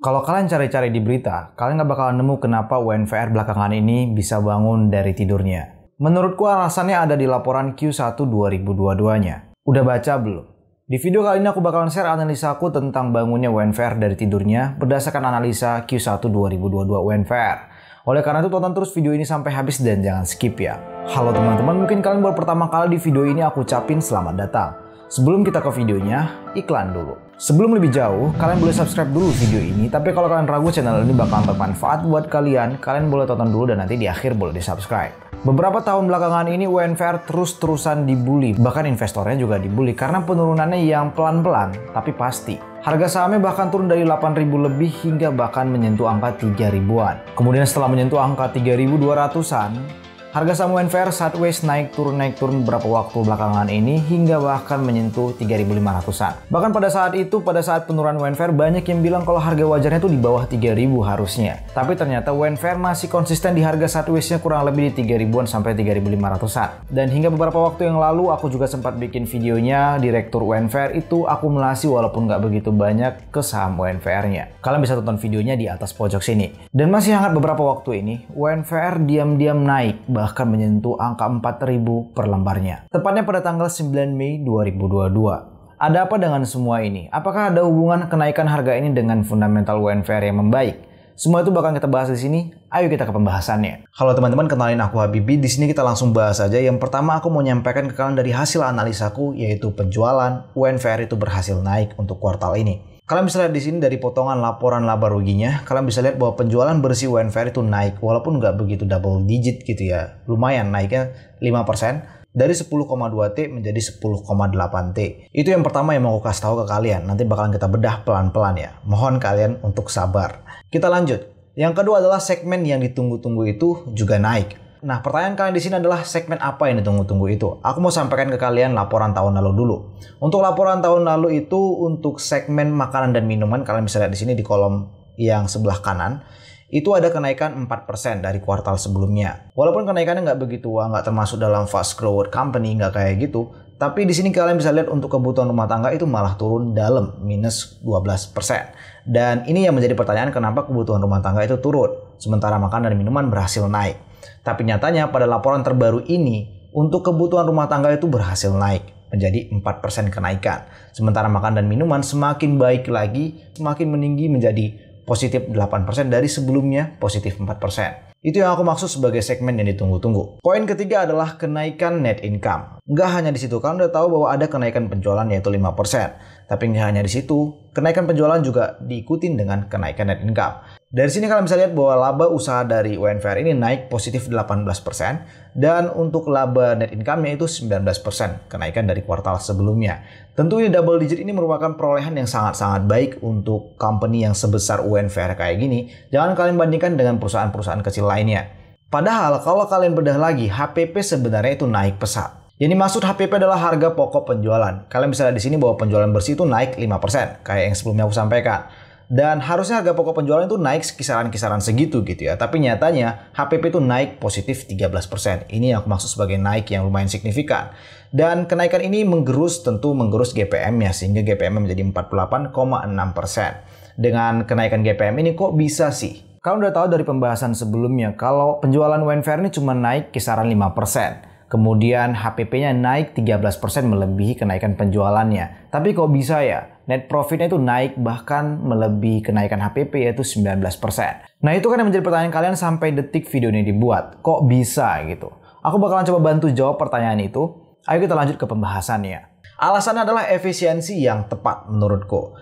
Kalau kalian cari-cari di berita, kalian nggak bakalan nemu kenapa UNVR belakangan ini bisa bangun dari tidurnya. Menurutku alasannya ada di laporan Q1 2022-nya. Udah baca belum? Di video kali ini aku bakalan share analisa aku tentang bangunnya UNVR dari tidurnya berdasarkan analisa Q1 2022 UNVR. Oleh karena itu tonton terus video ini sampai habis dan jangan skip ya. Halo teman-teman, mungkin kalian baru pertama kali di video ini aku ucapin selamat datang. Sebelum kita ke videonya, iklan dulu. Sebelum lebih jauh, kalian boleh subscribe dulu video ini. Tapi kalau kalian ragu channel ini bakalan bermanfaat buat kalian boleh tonton dulu dan nanti di akhir boleh di subscribe. Beberapa tahun belakangan ini UNVR terus-terusan dibully. Bahkan investornya juga dibully karena penurunannya yang pelan-pelan tapi pasti. Harga sahamnya bahkan turun dari 8.000 lebih hingga bahkan menyentuh angka 3.000-an. Kemudian setelah menyentuh angka 3.200-an, harga saham UNVR sideways naik turun beberapa waktu belakangan ini hingga bahkan menyentuh 3.500-an. Bahkan pada saat penurunan UNVR banyak yang bilang kalau harga wajarnya tuh di bawah 3.000 harusnya. Tapi ternyata UNVR masih konsisten di harga sideways-nya kurang lebih di 3.000-an sampai 3.500-an. Dan hingga beberapa waktu yang lalu aku juga sempat bikin videonya direktur UNVR itu akumulasi walaupun nggak begitu banyak ke saham UNVR-nya. Kalian bisa tonton videonya di atas pojok sini. Dan masih hangat beberapa waktu ini, UNVR diam-diam naik bahkan menyentuh angka 4.000 per lembarnya. Tepatnya pada tanggal 9 Mei 2022. Ada apa dengan semua ini? Apakah ada hubungan kenaikan harga ini dengan fundamental UNVR yang membaik? Semua itu bakal kita bahas di sini. Ayo kita ke pembahasannya. Halo teman-teman, kenalin aku Habibi. Di sini kita langsung bahas aja. Yang pertama aku mau nyampaikan ke kalian dari hasil analisaku yaitu penjualan UNVR itu berhasil naik untuk kuartal ini. Kalian bisa lihat di sini dari potongan laporan laba ruginya, kalian bisa lihat bahwa penjualan bersih UNVR itu naik walaupun nggak begitu double digit gitu ya. Lumayan naiknya 5% dari 10,2T menjadi 10,8T. Itu yang pertama yang mau aku kasih tahu ke kalian. Nanti bakalan kita bedah pelan-pelan ya. Mohon kalian untuk sabar. Kita lanjut. Yang kedua adalah segmen yang ditunggu-tunggu itu juga naik. Nah, pertanyaan kalian di sini adalah segmen apa yang ditunggu-tunggu itu? Aku mau sampaikan ke kalian laporan tahun lalu dulu. Untuk laporan tahun lalu itu untuk segmen makanan dan minuman, kalian bisa lihat di sini di kolom yang sebelah kanan. Itu ada kenaikan 4% dari kuartal sebelumnya. Walaupun kenaikannya nggak begitu, nggak termasuk dalam fast growth company, nggak kayak gitu. Tapi di sini kalian bisa lihat untuk kebutuhan rumah tangga itu malah turun dalam minus 12%. Dan ini yang menjadi pertanyaan kenapa kebutuhan rumah tangga itu turun, sementara makanan dan minuman berhasil naik. Tapi nyatanya pada laporan terbaru ini, untuk kebutuhan rumah tangga itu berhasil naik menjadi 4% kenaikan. Sementara makanan dan minuman semakin baik lagi, semakin meninggi menjadi positif 8% dari sebelumnya positif 4%. Itu yang aku maksud sebagai segmen yang ditunggu-tunggu. Poin ketiga adalah kenaikan net income. Nggak hanya di situ, kalian udah tahu bahwa ada kenaikan penjualan yaitu 5%. Tapi nggak hanya di situ, kenaikan penjualan juga diikutin dengan kenaikan net income. Dari sini kalian bisa lihat bahwa laba usaha dari UNVR ini naik positif 18% dan untuk laba net income-nya itu 19% kenaikan dari kuartal sebelumnya. Tentu ini double digit ini merupakan perolehan yang sangat-sangat baik untuk company yang sebesar UNVR kayak gini. Jangan kalian bandingkan dengan perusahaan-perusahaan kecil lainnya. Padahal kalau kalian bedah lagi, HPP sebenarnya itu naik pesat. Yang dimaksud HPP adalah harga pokok penjualan. Kalian bisa lihat di sini bahwa penjualan bersih itu naik 5%, kayak yang sebelumnya aku sampaikan. Dan harusnya harga pokok penjualan itu naik kisaran-kisaran segitu gitu ya. Tapi nyatanya HPP itu naik positif 13%. Ini yang aku maksud sebagai naik yang lumayan signifikan. Dan kenaikan ini tentu menggerus GPM-nya sehingga GPM menjadi 48,6%. Dengan kenaikan GPM ini kok bisa sih? Kalian udah tahu dari pembahasan sebelumnya kalau penjualan UNVR ini cuma naik kisaran 5%. Kemudian HPP-nya naik 13% melebihi kenaikan penjualannya. Tapi kok bisa ya? Net profit-nya itu naik bahkan melebihi kenaikan HPP yaitu 19%. Nah itu kan yang menjadi pertanyaan kalian sampai detik video ini dibuat. Kok bisa gitu? Aku bakalan coba bantu jawab pertanyaan itu. Ayo kita lanjut ke pembahasannya. Alasannya adalah efisiensi yang tepat menurutku.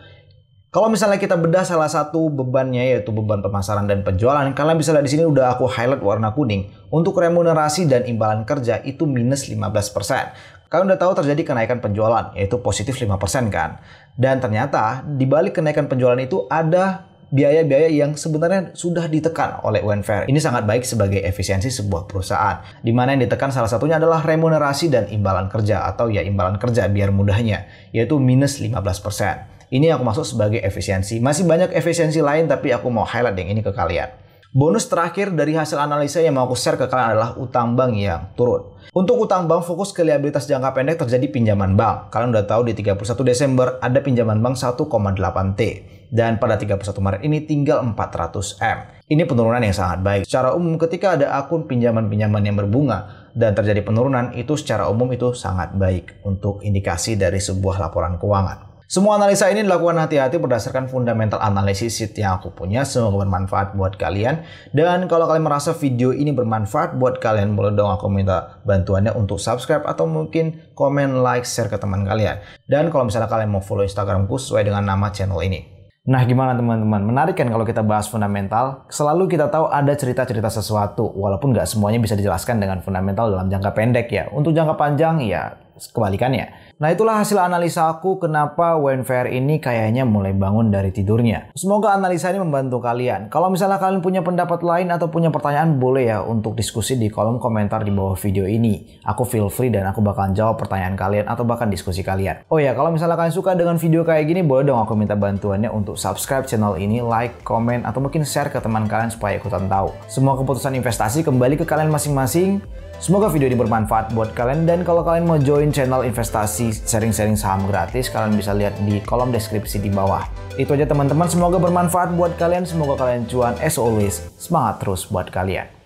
Kalau misalnya kita bedah salah satu bebannya yaitu beban pemasaran dan penjualan, kalian bisa lihat di sini udah aku highlight warna kuning. Untuk remunerasi dan imbalan kerja itu minus 15%. Kalian udah tahu terjadi kenaikan penjualan yaitu positif 5% kan. Dan ternyata di balik kenaikan penjualan itu ada biaya-biaya yang sebenarnya sudah ditekan oleh UNVR. Ini sangat baik sebagai efisiensi sebuah perusahaan. Di mana yang ditekan salah satunya adalah remunerasi dan imbalan kerja atau ya imbalan kerja biar mudahnya yaitu minus 15%. Ini yang aku maksud sebagai efisiensi. Masih banyak efisiensi lain tapi aku mau highlight yang ini ke kalian. Bonus terakhir dari hasil analisa yang mau aku share ke kalian adalah utang bank yang turun. Untuk utang bank fokus ke liabilitas jangka pendek terjadi pinjaman bank. Kalian udah tahu di 31 Desember ada pinjaman bank 1,8T. dan pada 31 Maret ini tinggal 400M. Ini penurunan yang sangat baik. Secara umum ketika ada akun pinjaman-pinjaman yang berbunga dan terjadi penurunan, itu secara umum itu sangat baik untuk indikasi dari sebuah laporan keuangan. Semua analisa ini dilakukan hati-hati berdasarkan fundamental analisis yang aku punya. Semoga bermanfaat buat kalian. Dan kalau kalian merasa video ini bermanfaat buat kalian, boleh dong aku minta bantuannya untuk subscribe atau mungkin komen, like, share ke teman kalian. Dan kalau misalnya kalian mau follow Instagramku sesuai dengan nama channel ini. Nah, gimana teman-teman? Menarik kan kalau kita bahas fundamental? Selalu kita tahu ada cerita-cerita sesuatu, walaupun nggak semuanya bisa dijelaskan dengan fundamental dalam jangka pendek ya. Untuk jangka panjang ya kebalikannya. Nah, itulah hasil analisa aku kenapa WNVR ini kayaknya mulai bangun dari tidurnya. Semoga analisa ini membantu kalian. Kalau misalnya kalian punya pendapat lain atau punya pertanyaan, boleh ya untuk diskusi di kolom komentar di bawah video ini. Aku feel free dan aku bakalan jawab pertanyaan kalian atau bahkan diskusi kalian. Oh ya, kalau misalnya kalian suka dengan video kayak gini, boleh dong aku minta bantuannya untuk subscribe channel ini, like, komen, atau mungkin share ke teman kalian supaya ikutan tahu. Semua keputusan investasi kembali ke kalian masing-masing. Semoga video ini bermanfaat buat kalian, dan kalau kalian mau join channel investasi sharing-sharing saham gratis, kalian bisa lihat di kolom deskripsi di bawah. Itu aja teman-teman, semoga bermanfaat buat kalian, semoga kalian cuan. As always, semangat terus buat kalian.